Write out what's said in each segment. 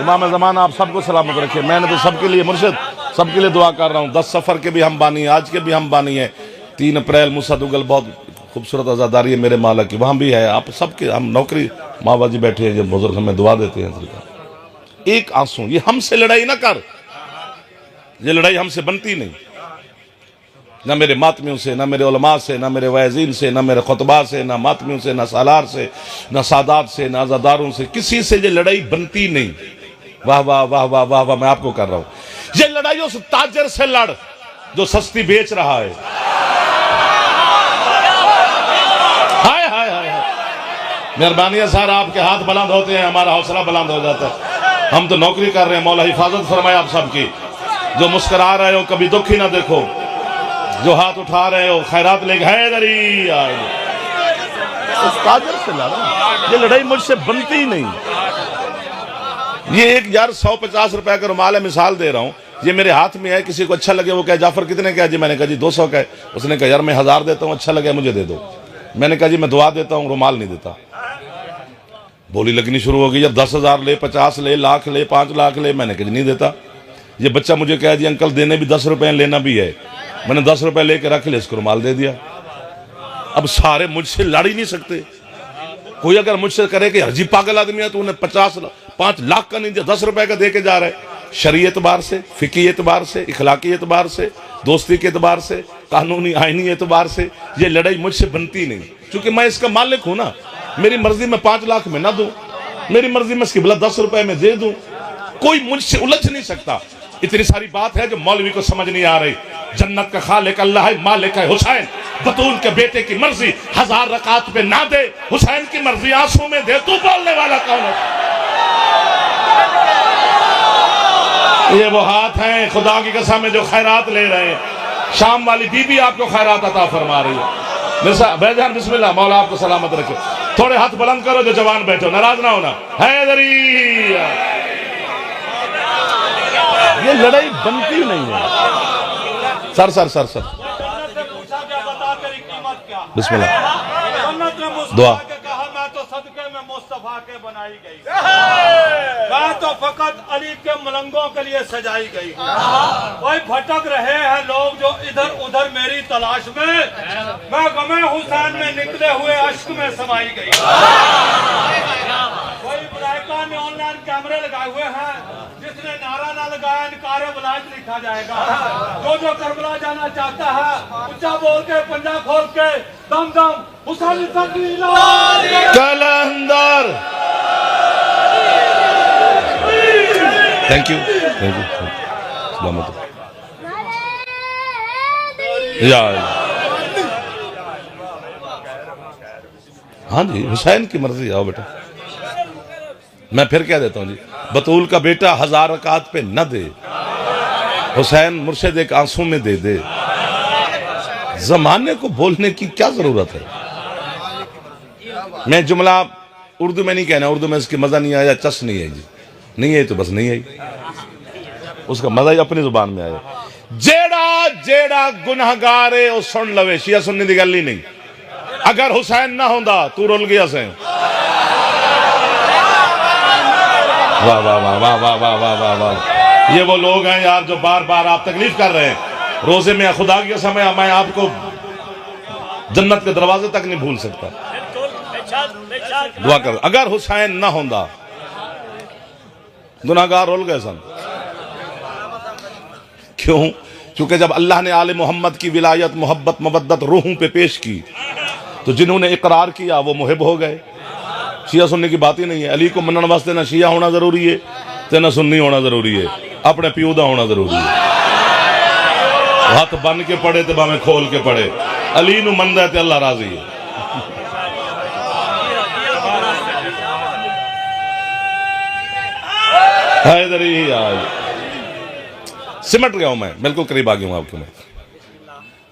امام زمانہ آپ سب کو سلامت رکھے۔ میں نے تو سب کے لیے مرشد سب کے لیے دعا کر رہا ہوں۔ 10 سفر کے بھی ہم بانی ہیں، آج کے بھی ہم بانی ہیں۔ 3 اپریل موسیٰ بہت خوبصورت عزاداری ہے میرے مالا کی، وہاں بھی ہے۔ آپ سب کے ہم نوکری ماں باجی بیٹھے ہیں، جب بزرگ ہمیں دعا دیتے ہیں سرکار۔ ایک آنسو، یہ ہم سے لڑائی نہ کر، یہ لڑائی ہم سے بنتی نہیں، نہ میرے ماتمیوں سے، نہ میرے علماء سے، نہ میرے وائزین سے، نہ میرے خطبہ سے، نہ ماتمیوں سے، نہ سالار سے، نہ سادات سے، نہ عزاداروں سے، کسی سے یہ لڑائی بنتی نہیں۔ واہ واہ واہ واہ واہ واہ، میں آپ کو کر رہا ہوں۔ یہ لڑائی اس تاجر سے لڑ جو سستی بیچ رہا ہے۔ ہائے ہائے ہائے، مہربانی ہے سر، آپ کے ہاتھ بلند ہوتے ہیں ہمارا حوصلہ بلند ہو جاتا ہے۔ ہم تو نوکری کر رہے ہیں، مولا حفاظت فرمائے آپ سب کی۔ جو مسکرا رہے ہو کبھی دکھ ہی نہ دیکھو، جو ہاتھ اٹھا رہے ہو خیرات لے گئے حیدری آئے۔ اس تاجر سے لڑا، یہ لڑائی مجھ سے بنتی ہی نہیں۔ یہ ایک یار 150 روپے کا رومال ہے، مثال دے رہا ہوں، یہ میرے ہاتھ میں ہے، کسی کو اچھا لگے وہ کہے جعفر کتنے کا ہے؟ جی میں نے کہا جی 200 کا ہے۔ اس نے کہا یار میں 1000 دیتا ہوں، اچھا لگے مجھے دے دو۔ میں نے کہا جی میں دعا دیتا ہوں، رومال نہیں دیتا۔ بولی لگنی شروع ہو گئی، جب 10,000 لے، 50 لے، لاکھ لے، 5 لاکھ لے، میں نے کہا جی نہیں دیتا۔ یہ بچہ مجھے کہا جی انکل دینے بھی 10 روپے لینا بھی ہے۔ میں نے 10 روپے لے کے رکھ لے، اس کو رومال دے دیا۔ اب سارے مجھ سے لڑ ہی نہیں سکتے۔ کوئی اگر مجھ سے کرے کہ عجیب پاگل آدمی ہے تو انہیں 5 لاکھ کا نہیں دیا، 10 روپے کا دے کے جا رہا ہے۔ شرعی اعتبار سے، فقہی اعتبار سے، اخلاقی اعتبار سے، دوستی کے اعتبار سے، قانونی آئینی اعتبار سے یہ لڑائی مجھ سے بنتی نہیں، چونکہ میں اس کا مالک ہوں نا۔ میری مرضی میں 5 لاکھ میں نہ دوں، میری مرضی میں اس کی بلا 10 روپے میں دے دوں، کوئی مجھ سے الجھ نہیں سکتا۔ اتنی ساری بات ہے جو مولوی کو سمجھ نہیں آ رہی۔ جنت کا خالق اللہ ہے، مالک ہے حسین، بطول کے بیٹے کی مرضی 1000 رکعت پہ نہ دے، حسین کی مرضی آنسو میں دے، تو بولنے والا کون ہے؟ یہ وہ ہاتھ ہیں خدا کی قسم میں جو خیرات لے رہے ہیں۔ شام والی بی بی آپ کو خیرات عطا فرما رہی ہے۔ بھائی جان بسم اللہ، مولا آپ کو سلامت رکھے۔ تھوڑے ہاتھ بلند کرو جو جوان بیٹھو، ناراض نہ ہونا۔ حیدری، یہ لڑائی بنتی نہیں ہے۔ سر بسم اللہ دعا۔ میں تو صدقے میں مصطفیٰ کے بنائی گئی، میں تو فقط علی کے ملنگوں کے لیے سجائی گئی۔ وہی بھٹک رہے ہیں لوگ جو ادھر ادھر میری تلاش میں، میں غم حسین میں نکلے ہوئے عشق میں سمائی گئی۔ وہی ملائکہ نے آن لائن کیمرے لگائے ہوئے ہیں، جس نے نعرہ نہ لگایا انکار ولایت لکھا جائے گا۔ جو کربلا جانا چاہتا ہے اونچا بول کے پنجہ کھول کے دم دم حسین کلندر۔ تھینک یو سلامت۔ ہاں جی حسین کی مرضی، آؤ بیٹا۔ میں پھر کہہ دیتا ہوں جی، بطول کا بیٹا 1000 رکعت پہ نہ دے، حسین مرشد ایک آنسو میں دے دے۔ زمانے کو بولنے کی کیا ضرورت ہے؟ میں جملہ اردو میں نہیں کہنا، اردو میں اس کی مزہ نہیں آیا، چس نہیں ہے جی، نہیں ہے تو بس نہیں ہے، اس کا مزہ ہی اپنی زبان میں آیا۔ جیڑا جیڑا گناہگارے او سن لوے، شیعہ سننے دی گل ہی نہیں۔ اگر حسین نہ ہوندا تو رول گیا سے۔ واہ واہ واہ واہ واہ واہ واہ واہ واہ۔ یہ وہ لوگ ہیں یار جو بار بار آپ تکلیف کر رہے ہیں۔ روزے میں خدا کی قسم ہے میں آپ کو جنت کے دروازے تک نہیں بھول سکتا۔ دعا کر اگر حسین نہ ہوندا، گناہگار رول گئے سن۔ کیوں؟ چونکہ جب اللہ نے آل محمد کی ولایت، محبت، مودت روحوں پہ پیش کی تو جنہوں نے اقرار کیا وہ محب ہو گئے۔ شیعہ سننے کی بات ہی نہیں ہے۔ علی کو منن واسطے نہ شیعہ ہونا ضروری ہے تے نہ سنی ہونا ضروری ہے، اپنے پیو دا ہونا ضروری ہے۔ ہاتھ بن کے پڑھے تے باویں کھول کے پڑھے، علی نو مندا ہے تے اللہ راضی ہے۔ حیدری آج سمٹ گیا ہوں میں، بالکل قریب آ گیا ہوں آپ کے میں۔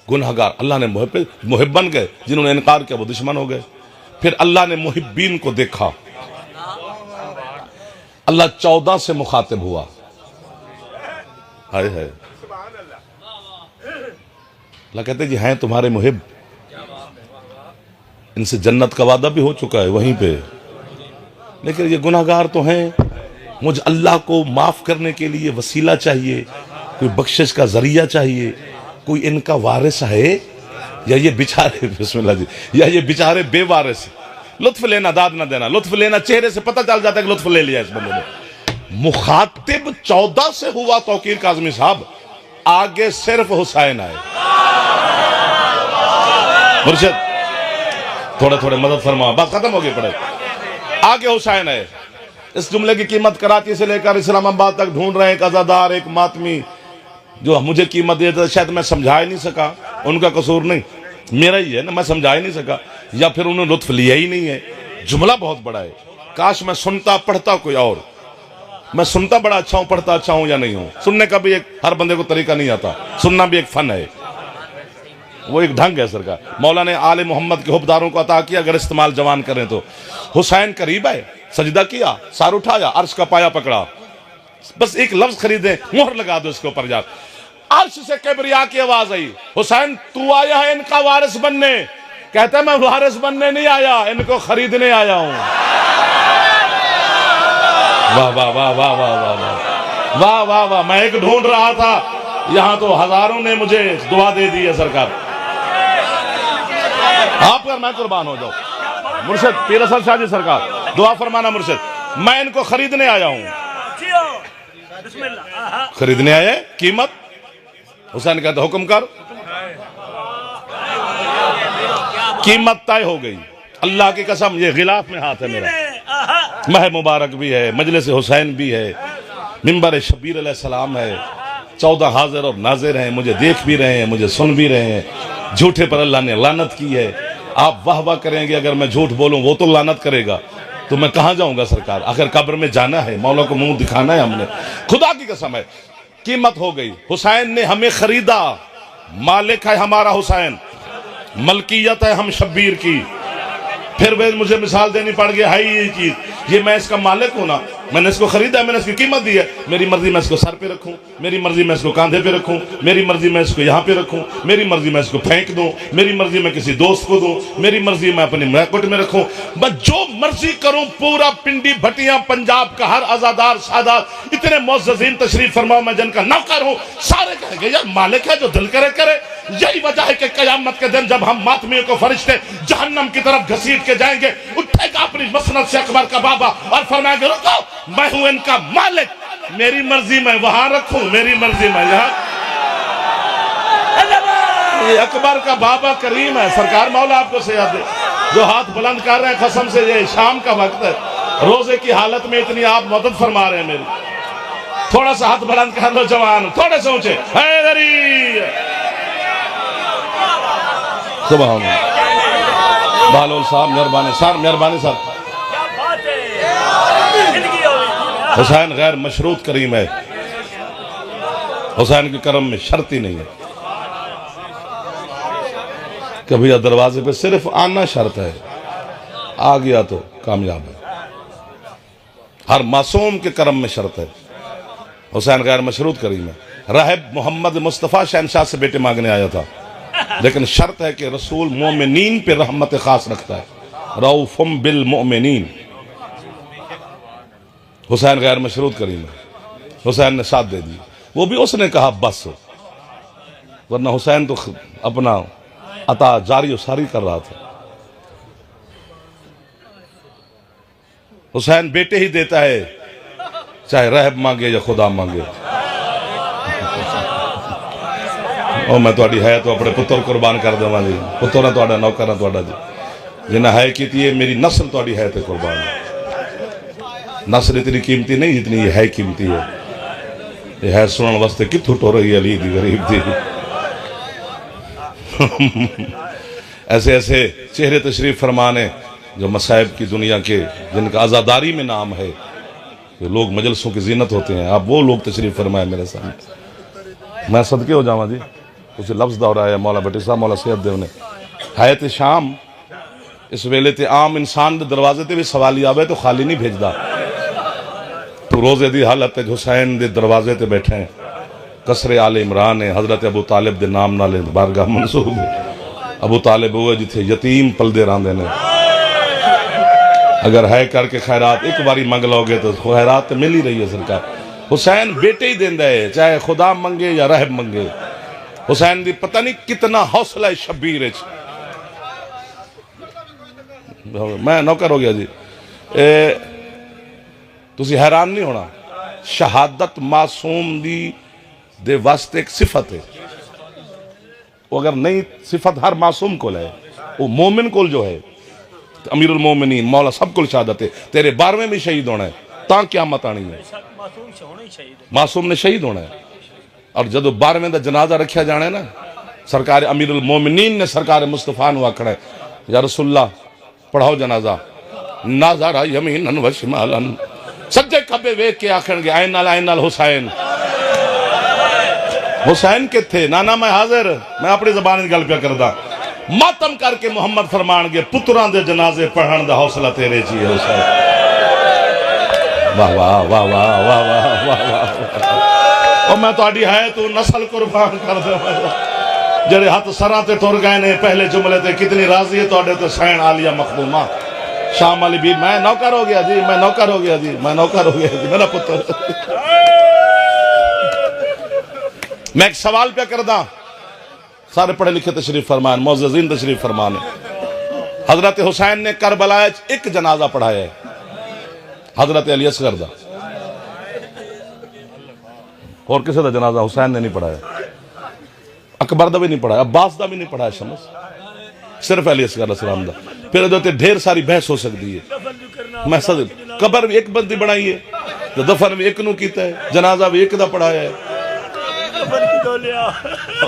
گنہگار اللہ نے محب بن گئے، جنہوں نے انکار کیا وہ دشمن ہو گئے۔ پھر اللہ نے محبین کو دیکھا، اللہ 14 سے مخاطب ہوا۔ ہائے ہائے، اللہ کہتے جی ہیں تمہارے محب، ان سے جنت کا وعدہ بھی ہو چکا ہے وہیں پہ، لیکن یہ گناہگار تو ہیں، مجھے اللہ کو معاف کرنے کے لیے وسیلہ چاہیے، کوئی بخشش کا ذریعہ چاہیے، کوئی ان کا وارث ہے، یا یہ بیچارے بسم اللہ جی، یا یہ بیچارے بے وارث ہیں۔ لطف لینا داد نہ دینا، لطف لینا چہرے سے پتہ چل جاتا ہے کہ لطف لے لیا اس بندے نے۔ مخاطب 14 سے ہوا توقیر کاظمی صاحب، آگے صرف حسین آئے۔ مرشد تھوڑے مدد فرما، بات ختم ہو گئی پڑھے، آگے حسین آئے۔ اس جملے کی قیمت کراچی سے لے کر اسلام آباد تک ڈھونڈ رہے ہیں، ایک عزادار ایک ماتمی جو مجھے قیمت دیتا، شاید میں سمجھا ہی نہیں سکا، ان کا قصور نہیں، میرا ہی ہے نا، میں سمجھا ہی نہیں سکا، یا پھر انہوں نے لطف لیا ہی نہیں ہے۔ جملہ بہت بڑا ہے، کاش میں سنتا پڑھتا کوئی اور، میں سنتا بڑا اچھا ہوں، پڑھتا اچھا ہوں یا نہیں ہوں، سننے کا بھی ایک ہر بندے کو طریقہ نہیں آتا، سننا بھی ایک فن ہے، وہ ایک ڈھنگ ہے سرکار۔ مولا نے آل محمد کے حبداروں کو عطا کیا، اگر استعمال جوان کریں تو۔ حسین قریب ہے، سجدہ کیا، سار اٹھایا، عرش کا پایا پکڑا، بس ایک لفظ خریدیں، مہر لگا دو اس کے اوپر جا۔ عرش سے کبریا کی آواز آئی، حسین تو آیا ہے ان کا وارث بننے؟ کہتا ہے میں وارث بننے نہیں آیا، ان کو خریدنے آیا ہوں۔ واہ واہ واہ واہ واہ واہ واہ واہ واہ، میں ایک ڈھونڈ رہا تھا، یہاں تو ہزاروں نے مجھے دعا دے دی ہے سرکار۔ آپ پر میں قربان ہو جاؤں۔ مرشد پیر اصل شاہ جی سرکار دعا فرمانا، مرشد میں ان کو خریدنے آیا ہوں۔ خریدنے آئے، قیمت؟ حسین کہتا حکم کر۔ قیمت طے ہو گئی، اللہ کی قسم، یہ غلاف میں ہاتھ ہے میرا، مہ مبارک بھی ہے، مجلس حسین بھی ہے، منبر شبیر علیہ السلام ہے، 14 حاضر اور ناظر ہیں، مجھے دیکھ بھی رہے ہیں، مجھے سن بھی رہے ہیں۔ جھوٹے پر اللہ نے لعنت کی ہے، آپ واہ واہ کریں گے، اگر میں جھوٹ بولوں وہ تو لعنت کرے گا، تو میں کہاں جاؤں گا سرکار؟ آخر قبر میں جانا ہے، مولا کو منہ دکھانا ہے ہم نے، خدا کی قسم ہے۔ قیمت ہو گئی، حسین نے ہمیں خریدا، مالک ہے ہمارا حسین، ملکیت ہے ہم شبیر کی۔ پھر مجھے مثال دینی پڑ گئی، ہے یہ چیز، یہ میں اس کا مالک ہوں نا، میں نے اس کو خریدا ہے، میں نے اس کی قیمت دی ہے، میری مرضی میں اس کو سر پہ رکھوں، میری مرضی میں اس کو کاندھے پہ رکھوں، میری مرضی میں اس کو یہاں پہ رکھوں، میری مرضی میں اس کو پھینک دوں، میری مرضی میں کسی دوست کو دوں، میری مرضی میں اپنی میکٹ میں رکھوں، میں جو مرضی کروں۔ پورا پنڈی بھٹیاں پنجاب کا ہر عزادار سادات، اتنے معززین تشریف فرماؤ، میں جن کا نوکر ہوں، سارے کہیں گے یار مالک ہے جو دل کرے کرے۔ یہی وجہ ہے کہ قیامت کے دن جب ہم ماتمیوں کو فرشتے جہنم کی طرف گھسیٹ کے جائیں گے، اٹھے گا اپنی مسند سے اکبر کا بابا اور فرمائے گا رکو، میں ہوں ان کا مالک، میری مرضی میں وہاں رکھوں، میری مرضی میں یہاں۔ یہ اکبر کا بابا کریم ہے، سرکار مولا آپ کو سیاحت دے، جو ہاتھ بلند کر رہے ہیں قسم سے، یہ شام کا وقت ہے، روزے کی حالت میں اتنی آپ مدد فرما رہے ہیں میری، تھوڑا سا ہاتھ بلند کر لو جوان، تھوڑے سے اونچے، حیدری سبحان اللہ۔ بہلول صاحب مہربانی، سر مہربانی سر۔ حسین غیر مشروط کریم ہے، حسین کے کرم میں شرط ہی نہیں ہے، کبھی دروازے پہ صرف آنا شرط ہے، آ گیا تو کامیاب ہے، ہر معصوم کے کرم میں شرط ہے۔ حسین غیر مشروط کریم ہے۔ راہب محمد مصطفیٰ شہنشاہ سے بیٹے مانگنے آیا تھا، لیکن شرط ہے کہ رسول مومنین پہ رحمت خاص رکھتا ہے، رؤوفم بالمؤمنین۔ حسین غیر مشروط کریم ہے، حسین نے ساتھ دے دی، وہ بھی اس نے کہا بس، ورنہ حسین تو اپنا عطا جاری و ساری کر رہا تھا۔ حسین بیٹے ہی دیتا ہے، چاہے رہب مانگے یا خدا مانگے۔ اور میں تھوڑی ہے تو اپنے پتر قربان کر دوں جی، پتر ہے تھوڑا نوکر ہے تھوڑا جی، جنہیں ہے کیتی ہے میری نسل تھوڑی ہے تے قربان ہے۔ نسل اتنی قیمتی نہیں جتنی یہ ہے قیمتی ہے، یہ ہے سنن واسطے کتھو ٹو رہی علی دی غریب دی۔ ایسے ایسے چہرے تشریف فرمانے جو مصائب کی دنیا کے، جن کا عزاداری میں نام ہے، جو لوگ مجلسوں کی زینت ہوتے ہیں، آپ وہ لوگ تشریف فرمائے میرے سامنے۔ میں صدقے ہو جاؤں جی، کچھ لفظ دہرایا مولا بٹی صاحب، مولا سید دیو نے، حیات شام اس ویلے تے عام انسان دے دروازے تے بھی سوالی آوے تو خالی نہیں بھیجدا، تو روزے دی حالت حسین دے دروازے تے بیٹھے ہیں، قصر آل عمران ہے، حضرت ابو طالب دے نام نالے بارگاہ منصوب ہے، ابو طالب ہوئے جتھے یتیم پل دے راندے نے، اگر ہے کر کے خیرات ایک باری منگ لو گے تو خیرات تو مل ہی رہی ہے سرکار. حسین بیٹے ہی دیندہ ہے, چاہے خدا منگے یا رحم منگے. حسین دی پتہ نہیں کتنا حوصلہ شبیر ہے. میں نوکر ہو گیا جی. تسی حیران نہیں ہونا, شہادت معصوم دی دے واسطے ایک صفت ہے. وہ اگر نہیں صفت ہر معصوم کو ہے, وہ مومن کو جو ہے امیر المومنین مولا سب کو شہادت ہے. تیرے 12ویں بھی شہید ہونا ہے تاں قیامت آنی ہے. معصوم نے شہید ہونا ہے. اور جدو 12ویں دا جنازہ رکھیا جانا ہے نا, سرکار امیر المومنین نے سرکار مصطفیٰ نو آکھنا ہے یا رسول اللہ پڑھاؤ جنازہ. ناظرہ یمینن و شمالن, سجے کھبے ویکھ کے آکھن گے عین نال حسین. حسین کے تھے نانا میں حاضر, میں اپنی زبان گل پہ کردا. ماتم کر کے محمد فرمان گے پتران دے جنازے پڑھن دا حوصلہ تیرے چیئے حسین. واہ واہ واہ واہ واہ واہ واہ واہ. اور میں تو آڈی ہے تو نسل قربان کر دے. جڑے ہاتھ سران تے ٹور گئے نے پہلے جملے تے کتنی راضی ہے تو آڈے تے سین عالیہ مخدومہ شام علی بھی. میں نوکر ہو گیا جی, میں نوکر ہو گیا جی, میں نوکر ہو گیا جی, میرا پتر. میں ایک سوال پہ کردہ, سارے پڑھے لکھے تشریف فرمان, معززین تشریف فرمان. حضرت حسین نے کربلا ایک جنازہ پڑھایا ہے, حضرت علی اصغر دا. اور کسی دا جنازہ حسین نے نہیں پڑھایا, اکبر دا بھی نہیں پڑھایا, عباس دا بھی نہیں پڑھایا, شمس صرف علی اصغر علیہ السلام دا. پھر ادھر ڈھیر ساری بحث ہو سکتی ہے. میں قبر بھی ایک بندی بنائی ہے, دفن بھی ایک نو کیتا ہے, جنازہ بھی ایک دا پڑھایا ہے.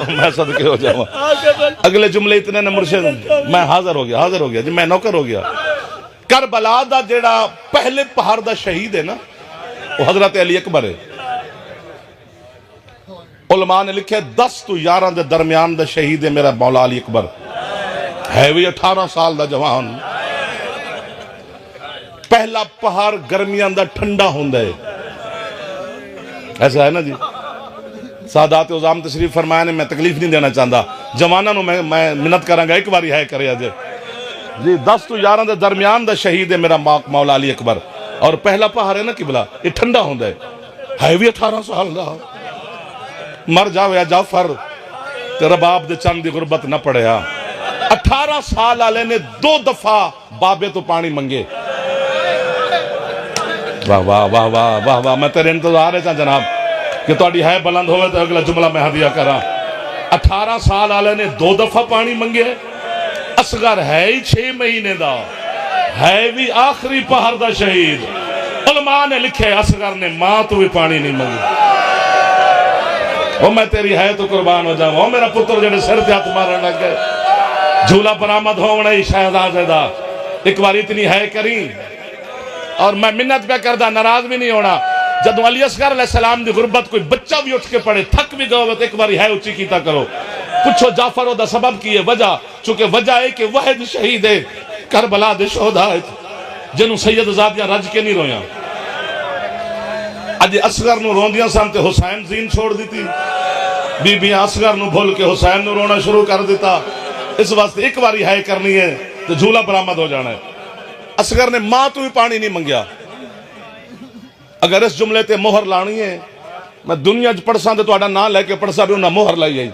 میں صدقے ہو جاؤں. اگلے جملے اتنے نے مرشد, میں حاضر ہو گیا جی, میں نوکر ہو گیا. کربلا دا جیڑا پہلے پہاڑ دا شہید ہے نا, وہ حضرت علی اکبر ہے. علماء نے لکھے 10 تو 11 دے درمیان دا شہید ہے میرا مولا علی اکبر. ہے بھی 18 سال دا جوان. پہلا پہاڑ گرمیاں دا ٹھنڈا ہوندہ ہے, ایسا ہے نا جی. سادات عظام تشریف فرمایا نے, میں تکلیف نہیں دینا چاہتا جوانہ نو, میں منت کروں گا ایک باری ہے کرے آجے جی. 10 تو 11 دے درمیان دا شہید ہے میرا مولا علی اکبر. اور پہلا پہاڑ ہے نا قبلہ, یہ ٹھنڈا ہوندہ ہے بھی 18 سال دا. مر جاو یا جعفر تیرا باپ دے چند دی غربت نہ پڑیا. 18 سال آلے نے 2 دفعہ بابے تو پانی منگے. واہ واہ واہ واہ واہ واہ. میں تیرے انتظار ہے جناب کہ تو آڈی ہے بلند ہوئے تو اگلا جملہ میں ہدیہ کرا. 18 سال آلے نے 2 دفعہ پانی منگے. اصغر ہے ہی 6 مہینے دا, ہے بھی آخری پہر دا شہید. علماء نے لکھے اصغر نے ماں تو بھی پانی نہیں منگے. وہ میں تیری ہے تو قربان ہو جاؤں. وہ میرا پتر جڑے سر تے ہاتھ مارن لگ گئے. جھولا پر آمد ہونا ہی شہزادہ ایک بار اتنی ہے کریں. اور میں منت پہ کردہ, ناراض بھی نہیں ہونا. جدو علی اصغر علیہ السلام دی غربت کوئی بچہ بھی اٹھ کے پڑے تھک بھی گئے تو ایک باری ہے اچھی کیتا کرو. پوچھو جعفر دا سبب کی ہے, وجہ چونکہ وجہ ہے کہ وحد شہید ہے کربلا دے شہداء جنہوں سید زادیاں رج کے نہیں رویاں. اج اصغر نو روندیاں سان تے حسین زین چھوڑ دیتی, بی بی اصغر نو بھول کے حسین نو رونا شروع کر دیتا. اس واسطے ایک باری ہے کرنی ہے تو جھولا برآمد ہو جانا ہے. اصغر نے ماں تو بھی پانی نہیں منگیا. اگر اس جملے تے مہر لانی ہے, میں دنیا پڑھساں تے تو آڈا نام لے کے پڑھساں بھی انہاں مہر لائی ہے.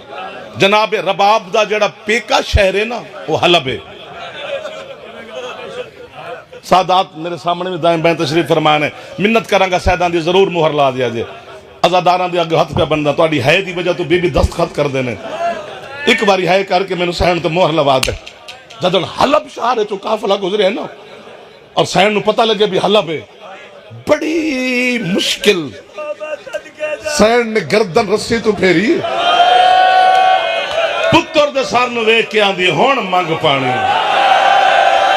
جناب رباب دا جڑا پیکا شہر ہے نا, وہ حلب ہے. سادات میرے سامنے میں دائیں بین تشریف فرمانے, منت کرانگا سیدان دی ضرور مہر لا دیا جے. ازاداراں دی اگے ہاتھ پہ بندہ تو آڈی ہے دی وجہ تو بی بی دستخط کر دینے. ایک باری ہے کر کے میں نے سین تو مہر لوا دے. جدن حلب شہر ہے تو قافلہ گزرے ہے نا, اور سین نو پتہ لگے بھی حلب ہے, بڑی مشکل سین نے گردن رسی تو پھیری, پتر دے سار نو ویکھ کے آندی ہون منگ پانی.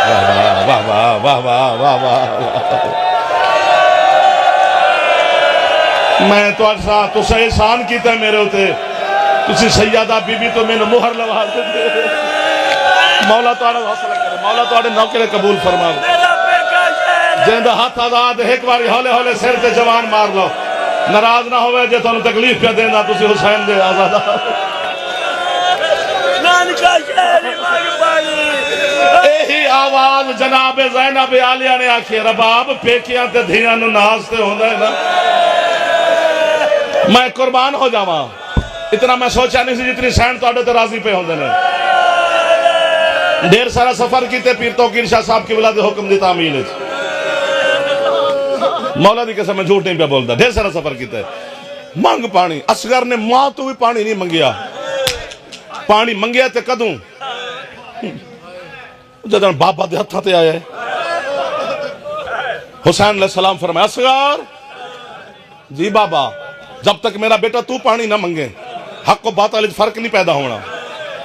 واہ واہ واہ واہ واہ واہ واہ. میں تو اجسا تو سے احسان کیتا ہے میرے ہوتے, تسی سیدہ بی بی تو میں نے مہر لوا دے. مولا تو آنے حوصلہ کرے, مولا تو آنے نوکرے قبول فرما. جیندہ ہاتھ آزاد ایک باری ہولے ہولے سر تے جوان مار لو. ناراض نہ ہوئے جے تو تکلیف پہ دینا تسی حسین دے آزادہ. قرآن کا شعر مانگ پانی یہی آواز جناب زینب عالیہ نے آکھی رباب پیکیاں تے دھیاں نو ناز تے ہوندہ ہے نا میں قربان ہو جاواں اتنا میں سوچا نہیں سی جتنی سینڈ تو آڈے تے راضی پہ ہوندے نے دیر سارا سفر کیتے پیر توقیر شاہ صاحب کی ولاد حکم دی تعمیل ہے مولا دی قسم میں جھوٹ نہیں پہ بولتا دیر سارا سفر کیتے مانگ پانی اصغر نے ماں تو بھی پانی نہیں منگیا پانی منگیا تے کدوں جدن بابا دے ہتھا تے آیا ہے حسین علیہ السلام فرمایا اصغر جی بابا جب تک میرا بیٹا تو پانی نہ منگے حق و باطل فرق نہیں پیدا ہونا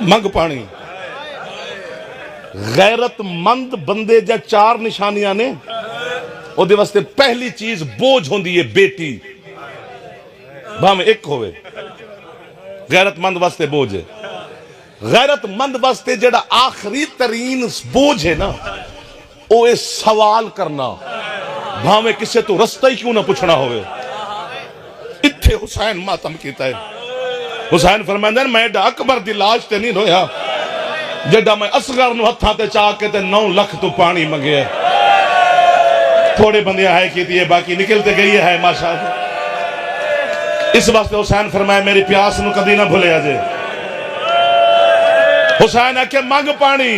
منگ پانی غیرت مند بندے جا چار نشانیاں نے او دے واسطے پہلی چیز بوجھ ہوندی ہے بیٹی بھامیں ایک ہوئے غیرت مند واسطے بوجھ ہے غیرت مند واسطے جڑا آخری ترین بوجھ ہے نا او اے سوال کرنا بھامیں کسے تو رستہ ہی کیوں نہ پوچھنا ہوئے اتھے حسین ماتم کیتا ہے حسین فرمائندہ ہے میں ڈا اکبر دی لاش تے نہیں رویا جڑا میں اصغر نو ہتھاں تے چاہ کے تے 9 لکھ تو پانی منگے تھوڑے بندیاں ہے کیتی ہے باقی نکلتے گئی ہے ماشاءاللہ اس واسطے حسین فرمایا میری پیاس نو کدی نہ بھولے آجے حسین ہے کہ مانگ پانی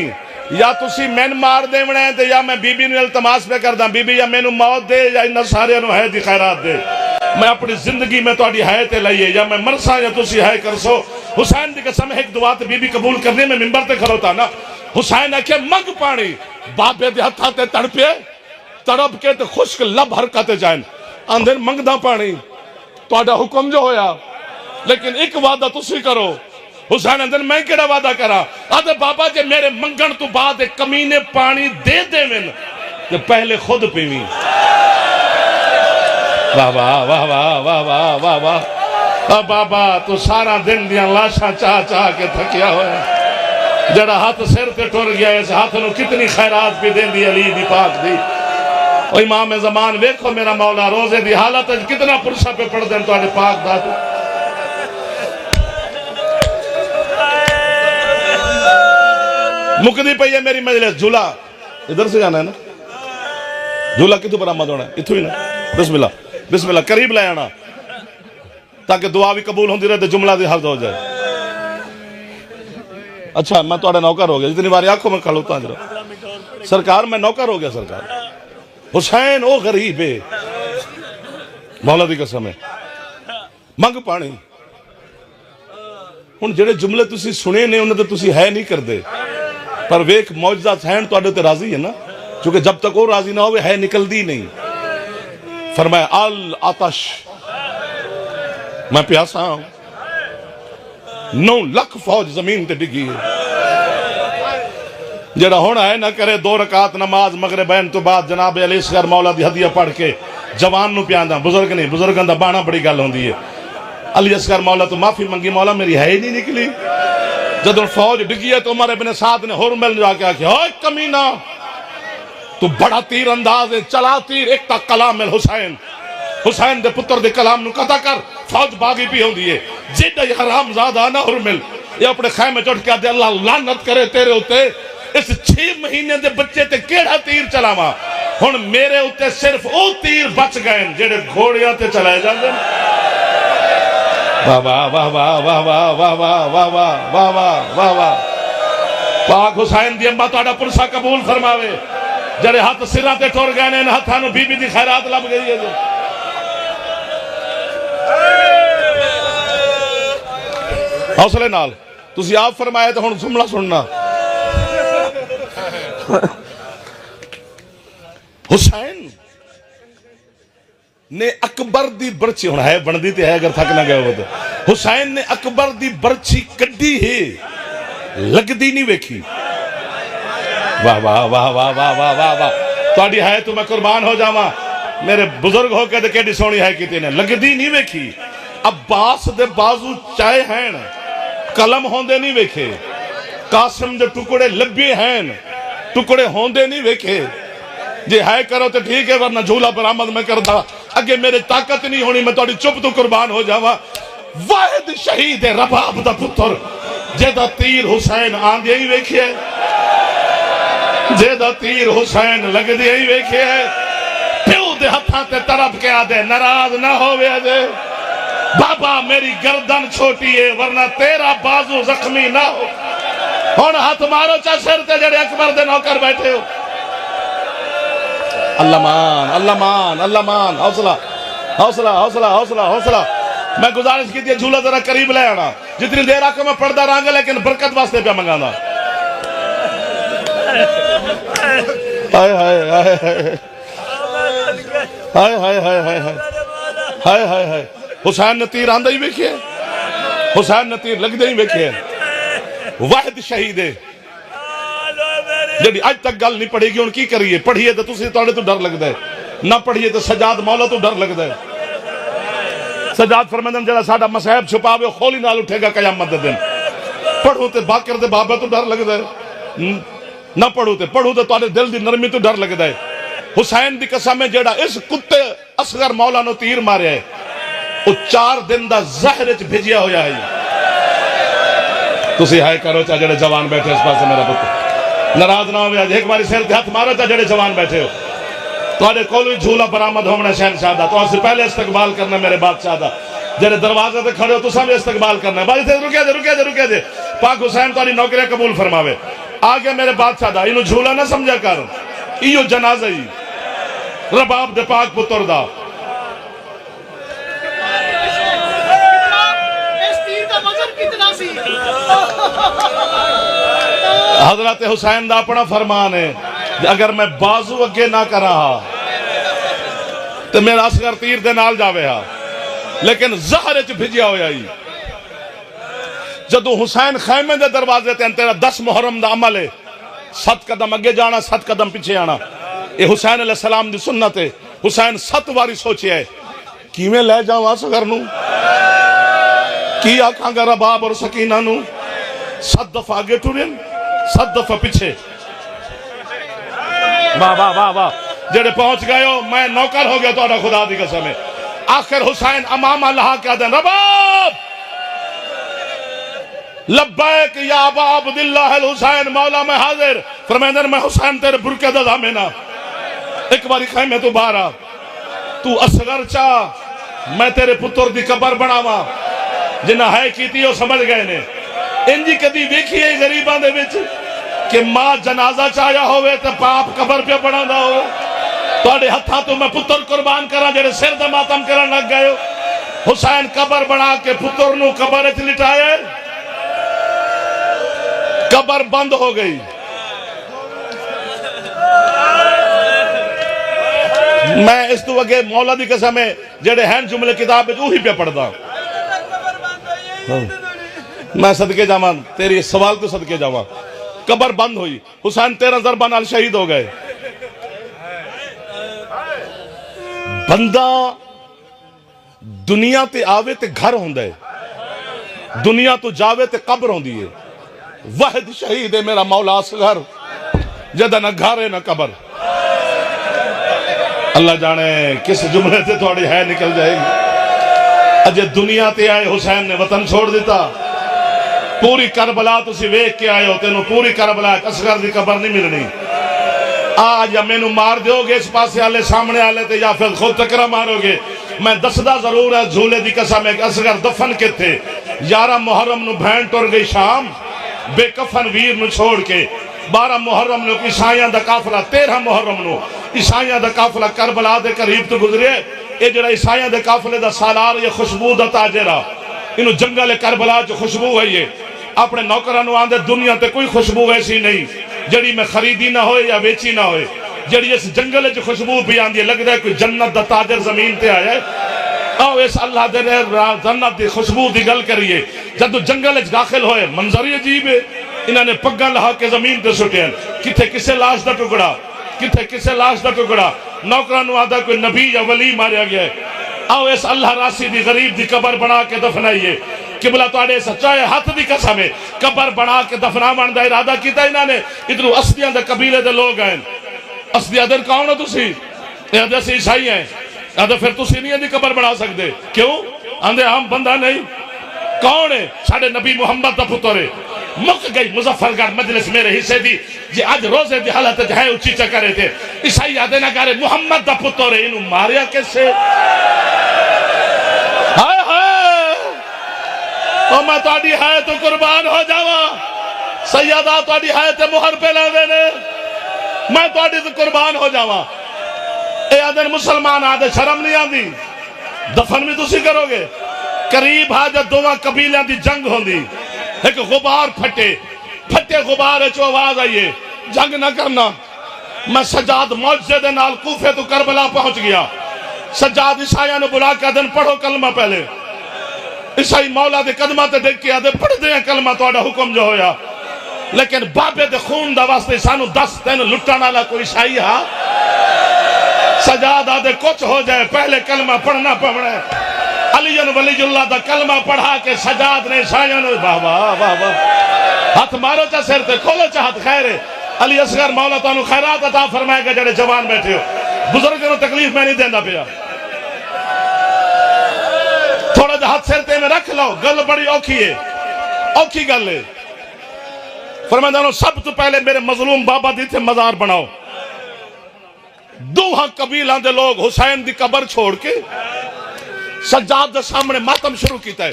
یا تسی میں مار دے منے تے یا میں بی بی نو التماس پہ کرداں بی بی یا میں نو موت دے یا انہا سارے نو ہے دی خیرات دے میں اپنی زندگی میں تو آڑی ہے تے لئیے یا میں مرسا یا تسی ہے کرسو حسین دی قسم ایک دعا تے بی بی قبول کرنے میں منبر تے کھڑوتا نا حسین ہے کہ مانگ پانی بابے دے ہتھا تے تڑپے تڑپ کے تے خشک لب حرکاتے جائیں اندر منگ دا پانی تو آڑا حکم جو ہویا لیکن ایک وعدہ تسی کرو حسین اندر میں کیڑا وعدہ کرا آدھے بابا جے میرے منگن تو بعد ایک کمینے پانی دے دے من تے پہلے خود پیویں واہ واہ واہ واہ واہ واہ واہ واہ بابا تو سارا دن دیاں لاشاں چاہ چاہ کے تھکیا ہوئے جڑا ہاتھ سر تے ٹور گیا اس ہاتھ نو کتنی خیرات بھی دین دی علی دی پاک دی او امام زمان ویکھو میرا مولا روزے دی حالت کتنا پرسہ پہ پڑھ دیں تو آنے پاک داتو مکدی پہ یہ میری مجلس جھولا ادھر سے جانا ہے نا جھولا کتوں پر آمد ہونا ہے اتھو ہی نا بسم اللہ قریب لے آنا تاکہ دعا بھی قبول ہوندی رہے جملہ دی حفظ ہو جائے اچھا میں تو آڑے نوکر ہو گیا جتنی باری آنکھوں میں کھڑوتا ہوں جرا سرکار میں نوکر ہو گیا سرکار حسین او غریب ہے مولا دی قسم ہے منگ پانی ہن جڑے جملے تسی سنے نے انہیں تو تسی ہے نہیں کر دے پر ویک معجزہ حسین تو آڑے تے راضی ہے نا چونکہ جب تک وہ راضی نہ ہوئے ہے نکل دی نہیں فرمایا آتش میں پیاسا ہوں 9 لکھ فوج زمین تے ڈگی ہے جڑا ہونا ہے نہ کرے 2 رکعت نماز مغربین تو بعد جناب علی اصغر مولا دی ہدیہ پڑھ کے جوان نو پیاندہ بزرگ نہیں بزرگاں دا بانا بڑی گل ہوندی ہے علی اصغر مولا تو معافی منگی مولا میری ہے ہی نہیں نکلی جدوں فوج ڈگی ہے تو عمر ابن سعد نے ہرمل جا کے آکھیا اوے کمینہ تو بڑا تیر انداز ہے چلا تیر ایک تا کلام الحسین حسین دے پتر دے کلام نو قطع کر فوج باغی بھی ہوندی ہے جیدہ یہ حرام زادہ نہ ہرمل یہ اپنے خیمے چڑھ کے آدھے اللہ لعنت کرے تیرے ہوتے اس 6 مہینے دے بچے تے کیڑا تیر چلاوا ہن میرے ہوتے صرف او تیر بچ گئے جڑے گھوڑیاں تے چلائے جاندے واہ واہ واہ واہ واہ واہ واہ واہ واہ واہ واہ واہ واہ پاک حسین دی امبا تہاڈا پرسہ قبول فرماوے جڑے ہاتھ سراں تے ٹر گئے نے ہتھاں نو بی بی دی خیرات لب گئی ہے حوصلے نال تسی آپ فرمائے تو ہن جملہ سننا حسین نے اکبر دی برچی ہونا ہے بندی تے ہے اگر تھک نہ گئے ہو تو حسین نے اکبر دی برچی کڈی ہے لگ دی نہیں ویکھی واہ واہ واہ واہ واہ واہ واہ واہ تہاڈی ہے تو میں قربان ہو جاواں میرے بزرگ ہو کے تے کیڑی سونی ہے کیتی نے لگ دی نہیں ویکھی عباس دے بازو چائے ہیں قلم ہوندے نہیں ویکھے قاسم دے ٹکڑے لبے ہیں ٹکڑے ہوندے نہیں ویکھے جی ہے کرو تو ٹھیک ہے ورنہ جھولا برآمد میں کردا اگے میرے طاقت نہیں ہونی میں تہاڈی چپ تو قربان ہو جاواں واحد شہید رباب دا پتر جیدا تیر حسین آندے ہی ویکھے جیدا تیر حسین لگ دے ہی ویکھے پیو دے ہتھاں تے طرف کے آدھے ناراض نہ ہوئے دے بابا میری گردن چھوٹی ہے ورنہ تیرا بازو زخمی نہ ہو ہون ہاتھ مارو چا سر تے جڑے اکبر دے نوکر بیٹھے ہو اللہ مان اللہ مان اللہ مان حوصلہ حوصلہ حوصلہ حوصلہ حوصلہ میں گزارش کی تھی جھولا ذرا قریب لے آنا جتنی دیر آکے میں پردہ رہاں لیکن برکت واسطے پہ منگانا ہائے ہائے ہائے ہائے ہائے ہائے ہائے ہائے ہائے ہائے حسین نے تیر آندہ ہی بیکھئے حسین نے تیر لگ دے ہی بیکھئے واحد شہید ہے جڑی آج تک گل نہیں پڑھی گی ان کی کریے پڑھیے تو تسی توڑے تو ڈر لگ دے نہ پڑھیے تو سجاد مولا تو ڈر لگ دے سجاد فرمیدن جڑا ساڑا مسائب چھپاوے خولی نال اٹھے گا قیامت دن پڑھو تے باکر دے بابا تو ڈر لگ دے نہ پڑھو تے توڑے دل دی نرمی تو ڈر لگ دے حسین دی قسم ہے جڑا اس کتے اصغر مولا نو تیر مارے ہے وہ 4 دن دا زہر اچ بھیجیا ہویا ہے تسی ہائے کرو چا جڑے جوان بیٹھے اس پاس سے میرا پتر ناراض نہ ہوئے ایک باری سیر ہاتھ مارو چا جڑے جوان بیٹھے ہو توڑے کولوی جھولا برآمد ہونا شہنشاہ دا تو سے پہلے استقبال کرنا میرے بادشاہ دا جڑے دروازے تے کھڑے ہو تو سب استقبال کرنا ہے بھائی رکے دے پاک حسین توڑی نوکریاں قبول فرماوے آگے میرے بادشاہ دا انہوں جھولا نہ سمجھا کر ایو جنازہ ہی رباب دے پاک پتر دا حضرت حسین دا اپنا فرمان ہے اگر میں بازو اگے نہ کر رہا تو میرا اصغر تیر دے نال جاوے ہا لیکن زہر اچ بھجیا ہویا ہی جدو حسین خیمے دے دروازے تے تیرا 10 محرم دا عمل ہے 7 قدم اگے جانا 7 قدم پیچھے آنا یہ حسین علیہ السلام دی سنت ہے حسین 7 واری سوچے ہے کیویں لے جاؤں اصغر نو کی آکھاں گا رباب اور سکینہ نو 7 دفعہ آگے ٹورین 7 دفعہ پیچھے واہ واہ واہ واہ جڑے پہنچ گئے ہو میں نوکر ہو گیا تو اڑا خدا دی قسم ہے آخر حسین امام اللہ کیا دیں رباب لبیک یا ابا عبداللہ الحسین مولا میں حاضر فرمیندر میں حسین تیرے برکے دا دامینا ایک باری خیمے تو بارا تو اصغر چاہ میں تیرے پتر دی قبر بناوا جنہ ہے کیتی ہو سمجھ گئے نے انجی کدی دیکھی ہے غریبان دے وچ کہ ماں جنازہ چاہیا ہوئے تے باپ قبر پہ بنا دا ہوئے توڑے ہتھاں تو میں پتر قربان کرا جڑے سر دے ماتم کرن لگ گئے ہو حسین قبر بنا کے پتر نو قبر اچ لٹائے قبر بند ہو گئی میں اس تو اگے مولا دی قسم ہے جڑے ہیں جملے کتاب وچ وہی پہ پڑھدا میں صدقے جاواں تیری سوال تو صدقے جاواں قبر بند ہوئی حسین 13 ضربہ نال شہید ہو گئے بندہ دنیا تے آوے تے گھر ہوندہ ہے دنیا تو جاوے تے قبر ہوندی ہے واحد شہید ہے میرا مولا اصغر جدہ نہ گھر ہے نہ قبر اللہ جانے کس جملے تے تھوڑی ہے نکل جائے گی اجے دنیا تے آئے حسین نے وطن چھوڑ دیتا پوری کربلا تو سی ویک کے آئے ہوتے نو پوری کربلا اصغر دی قبر نہیں ملنی آج یا میں نو مار دیو گے اس پاسے آلے سامنے آلے تے یا پھر خود تکرہ مارو گے میں دسدہ ضرور ہے جھولے دی قسم ہے کہ اصغر دفن کے تھے 11 محرم نو بھین ٹور گئی شام بے کفن ویر نو چھوڑ کے 12 محرم نو عیسائیاں دا قافلہ 13 محرم نو عیسائیاں دا قافلہ کربلا دے قریب تو گزرے اے جڑا عیسائیاں دے قافلے دا سالار یہ خوشبو دا تاجرہ انہوں جنگل کربلا جو خوشبو ہے یہ اپنے نوکرانو آندے دنیا تے کوئی خوشبو ایسی نہیں جڑی میں خریدی نہ ہوئے یا بیچی نہ ہوئے جڑی اس جنگل جو خوشبو بھی آندی ہے لگ رہا ہے کوئی جنت دا تاجر زمین تے آیا ہے آؤ اس اللہ دے جنت دی خوشبو دی گل کریے جب جنگل داخل ہوئے منظر ہی عجیب ہے انہوں نے پگاں لہا کے زمین تے سٹے ہیں کتھے کسے لاش دا ٹکڑا کتھے کسے لاش دا ٹکڑا نوکرانو آدھا کوئی نبی یا ولی ماریا گیا ہے آؤ اس اللہ راسی دی غریب دی قبر بنا کے دفنائیے قبلہ توڑے سچائے ہاتھ دی قسم ہے قبر بنا کے دفنا ماندہ ارادہ کیتا انہوں نے ادھرو اسدیاں دے قبیلے دے لوگ ہیں اسدیاں دے کون ہو تسی یہ سے عیسائی ہیں پھر تسی نہیں دی قبر بنا سکتے کیوں آندھے ہم بندہ نہیں کون ہے؟ ساڑھے نبی محمد دا پتر ہے. مک گئی مظفرگڑھ مجلس میرے حصے دی جی آج روزے دی حالت جہاں اچھی چکرے تھے. عیسائی آدھے نہ کہا محمد دا پتر ہے انہوں ماریا کیسے؟ ہائے ہائے تو میں تاڑی ہے تو قربان ہو جاوا. سیدہ تاڑی ہے تو مہر پہ لے دینے میں تاڑی تو قربان ہو جاوا. اے آدھن مسلمان آدھے شرم نہیں آدھی دفن بھی تسی کرو گے. قریب حاجت دوواں قبیلیاں دی جنگ ہوندی ایک غبار پھٹے غبار ہے جو آواز آئیے جنگ نہ کرنا. میں سجاد معجزے دے نال کوفے تو کربلا پہنچ گیا. سجاد عیسائیاں نے بلا کے دن پڑھو کلمہ پہلے. عیسائی مولا دے قدمہ تے ڈگ کے آدھے پڑھ دیں کلمہ تو آڑا حکم جو ہویا. لیکن بابے دے خون دا واسطے سانو 10 دن لٹانا لا کوئی عیسائی ہاں. سجاد آدھے کچھ ہو جائے پہلے کلمہ پڑھنا پڑھنا ہے. علی ولی اللہ دا کلمہ پڑھا کے سجاد نے عیسائیوں نے واہ واہ واہ واہ ہاتھ مارو چا سر تے کھولو چاہت خیر ہے. علی اصغر مولا تانو خیرات عطا فرمائے گا جڑے جوان بیٹھے ہو. بزرگوں نے تکلیف میں نہیں دینا پیا. تھوڑا جا ہاتھ سر تے میں رکھ لو گل بڑی اوکھی ہے اوکھی گل ہے. فرمایا سب تو پہلے میرے مظلوم بابا دی تھے مزار بناؤ. دوہاں قبیلہ دے لوگ حسین دی قبر چھوڑ کے سجاد دے سامنے ماتم شروع کیتا ہے.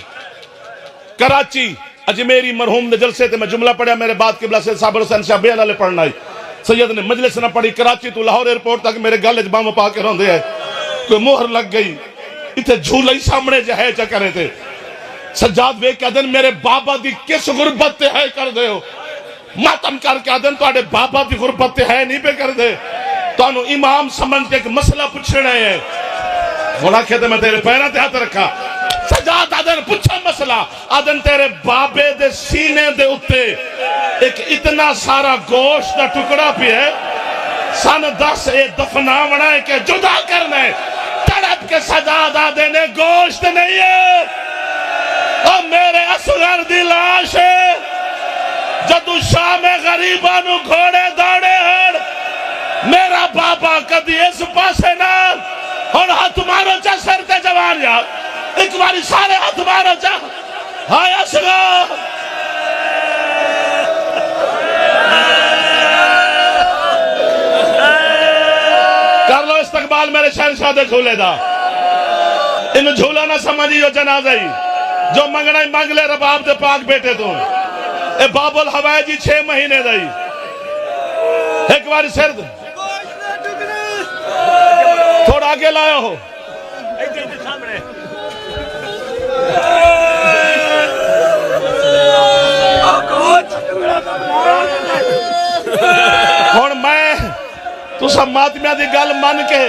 کراچی اجمیری مرحوم دے جلسے تے میں جملہ پڑھیا میرے بعد قبلہ سے صابر حسین شاہ بیان علیہ پڑھنا ہے. سید نے مجلس نہ پڑھی کراچی تو لاہور ایئرپورٹ تک میرے گل اجبام پا کے روندے ہے. کوئی مہر لگ گئی اتھے جھولئی سامنے جہے چکرے تھے. سجاد وے کہ دن میرے بابا دی کس غربت تے ہے کر دے ہو. ماتم کر کے دن تو آڑے بابا دی غربت تے ہے نہیں پہ کر دے. تو انہوں امام سمجھ کے ایک مسئلہ پوچھنے ہیں. بولا کہتے میں تیرے پیرہ تے ہاتھ رکھا. سجاد آدھن پوچھا مسئلہ آدھن تیرے بابے دے سینے دے اتے ایک اتنا سارا گوشت دا ٹکڑا پی ہے. سن 10 اے دفناونا ہے کہ جدا کرنا ہے. تڑپ کے سجاد آدھن گوشت نہیں ہے اور میرے اصغر دی لاش ہے. جدو شام غریبانو گھوڑے دوڑے ہر میرا بابا کدی اس پاسے نہ اور ہاتھ مارو چاہ سر تے جوان یا ایک باری سارے ہاتھ مارو چاہ ہائے اصغر کر لو استقبال میرے شہنشاہ دے جھولے دا. انہوں جھولا نہ سمجھی جو جنازہ ہی جو منگنا ہی مانگ لے رباب دے پاک بیٹے تو اے باب الحوائی جی 6 مہینے دائی ایک باری سرد تھوڑا آگے لایا ہو. ہون میں تو سب ماتمیہ دی گل من کے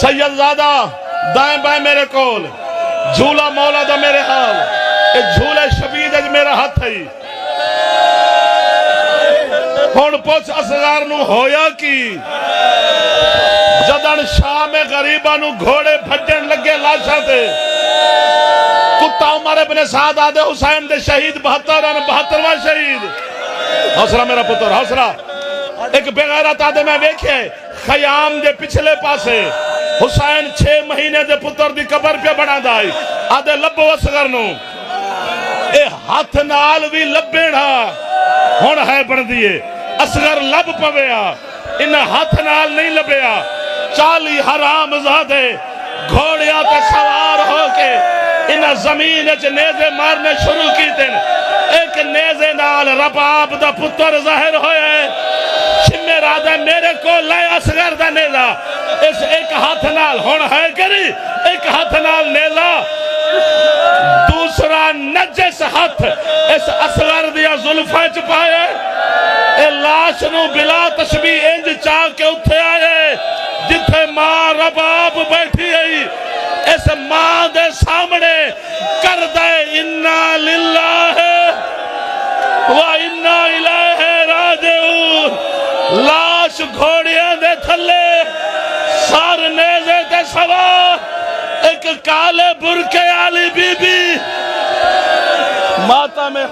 سید زادہ دائیں بائیں میرے کول جھولا مولا دا میرے حال اے جھولے شبید اج میرا ہاتھ ہے. ہون پوچھ اصغر نو ہویا کی جدن شام غریبانو گھوڑے بھجن لگے لاشا تھے. کتا عمر ابن سعد آدھے حسین دے شہید 72واں شہید. حوصلہ میرا پتر حوصلہ. ایک بغیرت آدھے میں ویکھے خیام دے پچھلے پاسے حسین 6 مہینے دے پتر دی قبر پہ بنا دائی. آدھے لبو اصغر نو اے ہاتھ نال بھی لبیڑا ہون ہے بن دیئے. اصغر لب پویا انہا ہاتھ نال نہیں لبیا. 40 حرام زادے گھوڑیاں تے سوار ہو کے انہا زمین اچھ نیزے مارنے شروع کی تین. ایک نیزے نال رباب دا پتر ظاہر ہوئے. شمیر آدھے میرے کو لے اصغر دا نیزہ اس ایک ہاتھ نال ہون ہے کری ایک ہاتھ نال نیزہ دوسرا نجس ہاتھ اس اصغر دیا ظلفہ چپائے. اے لاش نو بلا تشبیح انج چاہ کے اٹھے آئے جتھے ماں رباب بیٹھی آئی. اس ماں دے سامنے کر دے انا للہ و انا الیہ راجعون. لاش گھوڑیاں دے تھلے سار نیزے تے سوار ایک کالے برکے آلی بی بی ماتا میں